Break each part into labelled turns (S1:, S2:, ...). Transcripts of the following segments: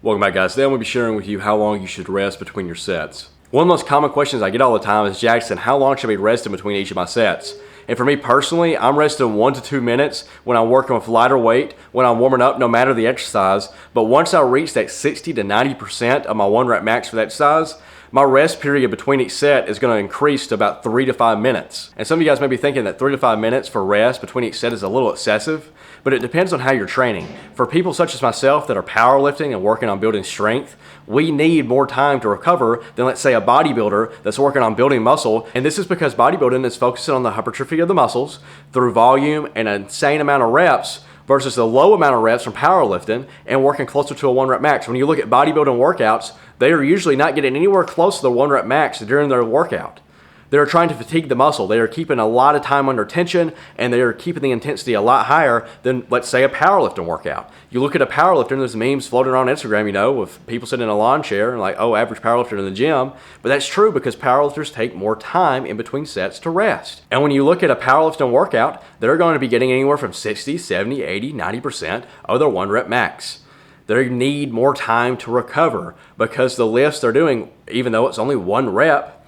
S1: Welcome back, guys. Today I'm going to be sharing with you how long you should rest between your sets. One of the most common questions I get all the time is, Jackson, how long should I be resting between each of my sets? And for me personally, I'm resting 1 to 2 minutes when I'm working with lighter weight, when I'm warming up, no matter the exercise. But once I reach that 60 to 90% of my 1 rep max for that exercise, my rest period between each set is going to increase to about 3 to 5 minutes. And some of you guys may be thinking that 3 to 5 minutes for rest between each set is a little excessive, but it depends on how you're training. For people such as myself that are powerlifting and working on building strength, we need more time to recover than, let's say, a bodybuilder that's working on building muscle. And this is because bodybuilding is focusing on the hypertrophy of the muscles through volume and an insane amount of reps versus the low amount of reps from powerlifting and working closer to a 1 rep max. When you look at bodybuilding workouts, they are usually not getting anywhere close to the 1 rep max during their workout. They're trying to fatigue the muscle. They are keeping a lot of time under tension, and they are keeping the intensity a lot higher than, let's say, a powerlifting workout. You look at a powerlifter, and there's memes floating around Instagram, with people sitting in a lawn chair and like, oh, average powerlifter in the gym. But that's true because powerlifters take more time in between sets to rest. And when you look at a powerlifting workout, they're going to be getting anywhere from 60, 70, 80, 90% of their 1 rep max. They need more time to recover because the lifts they're doing, even though it's only 1 rep,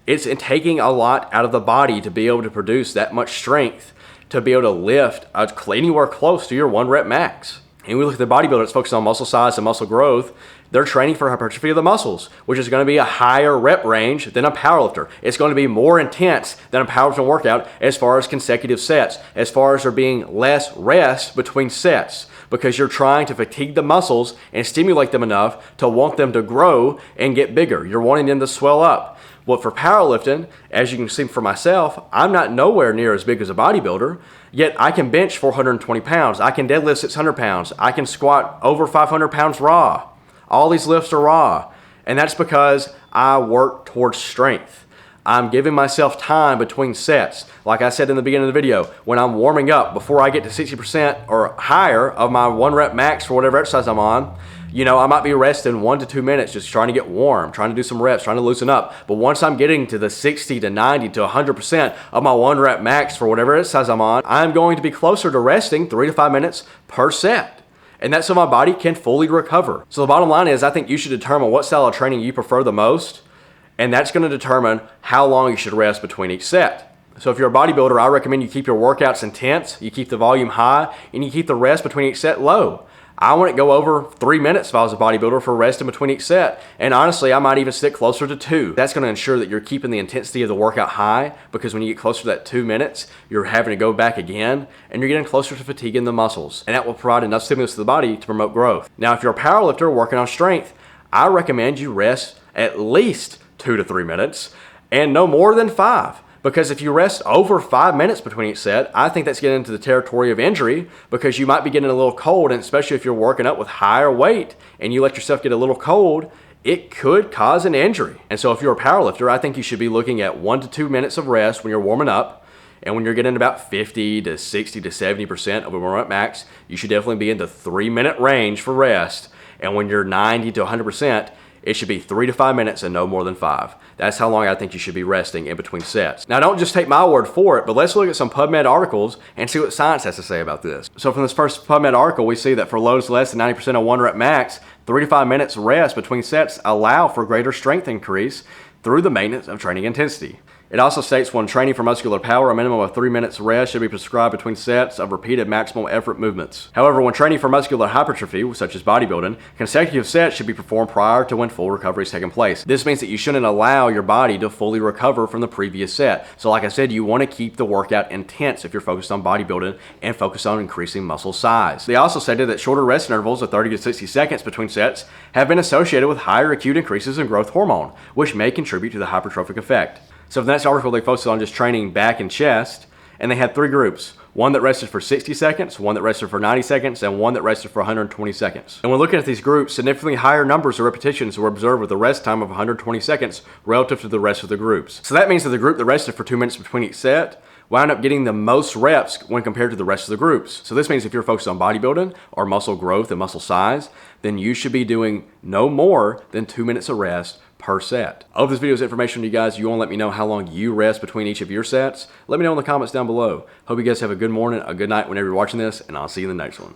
S1: it's taking a lot out of the body to be able to produce that much strength to be able to lift anywhere close to your 1 rep max. And we look at the bodybuilder that's focused on muscle size and muscle growth. They're training for hypertrophy of the muscles, which is going to be a higher rep range than a powerlifter. It's going to be more intense than a powerlifting workout as far as consecutive sets, as far as there being less rest between sets, because you're trying to fatigue the muscles and stimulate them enough to want them to grow and get bigger. You're wanting them to swell up. Well, for powerlifting, as you can see for myself, I'm not nowhere near as big as a bodybuilder, yet I can bench 420 pounds. I can deadlift 600 pounds. I can squat over 500 pounds raw. All these lifts are raw, and that's because I work towards strength. I'm giving myself time between sets. Like I said in the beginning of the video, when I'm warming up, before I get to 60% or higher of my 1 rep max for whatever exercise I'm on, I might be resting 1 to 2 minutes just trying to get warm, trying to do some reps, trying to loosen up. But once I'm getting to the 60 to 90 to 100% of my 1 rep max for whatever exercise I'm on, I'm going to be closer to resting 3 to 5 minutes per set. And that's so my body can fully recover. So the bottom line is, I think you should determine what style of training you prefer the most, and that's going to determine how long you should rest between each set. So if you're a bodybuilder, I recommend you keep your workouts intense, you keep the volume high, and you keep the rest between each set low. I wouldn't go over 3 minutes if I was a bodybuilder for rest in between each set. And honestly, I might even stick closer to 2. That's going to ensure that you're keeping the intensity of the workout high, because when you get closer to that 2 minutes, you're having to go back again, and you're getting closer to fatiguing the muscles. And that will provide enough stimulus to the body to promote growth. Now, if you're a powerlifter working on strength, I recommend you rest at least 2 to 3 minutes and no more than 5. Because if you rest over 5 minutes between each set, I think that's getting into the territory of injury, because you might be getting a little cold, and especially if you're working up with higher weight and you let yourself get a little cold, it could cause an injury. And so if you're a powerlifter, I think you should be looking at 1 to 2 minutes of rest when you're warming up. And when you're getting about 50 to 60 to 70% of a warm up max, you should definitely be in the 3 minute range for rest. And when you're 90 to 100%, it should be 3 to 5 minutes and no more than 5. That's how long I think you should be resting in between sets. Now, don't just take my word for it, but let's look at some PubMed articles and see what science has to say about this. So from this first PubMed article, we see that for loads less than 90% of 1 rep max, 3 to 5 minutes rest between sets allow for greater strength increase through the maintenance of training intensity. It also states when training for muscular power, a minimum of 3 minutes rest should be prescribed between sets of repeated maximal effort movements. However, when training for muscular hypertrophy, such as bodybuilding, consecutive sets should be performed prior to when full recovery is taking place. This means that you shouldn't allow your body to fully recover from the previous set. So like I said, you want to keep the workout intense if you're focused on bodybuilding and focused on increasing muscle size. They also stated that shorter rest intervals of 30 to 60 seconds between sets have been associated with higher acute increases in growth hormone, which may contribute to the hypertrophic effect. So for the next article, they focused on just training back and chest, and they had 3 groups. One that rested for 60 seconds, one that rested for 90 seconds, and one that rested for 120 seconds. And when looking at these groups, significantly higher numbers of repetitions were observed with a rest time of 120 seconds relative to the rest of the groups. So that means that the group that rested for 2 minutes between each set wound up getting the most reps when compared to the rest of the groups. So this means if you're focused on bodybuilding or muscle growth and muscle size, then you should be doing no more than 2 minutes of rest per set. I hope this video is information to you guys. You want to let me know how long you rest between each of your sets? Let me know in the comments down below. Hope you guys have a good morning, a good night whenever you're watching this, and I'll see you in the next one.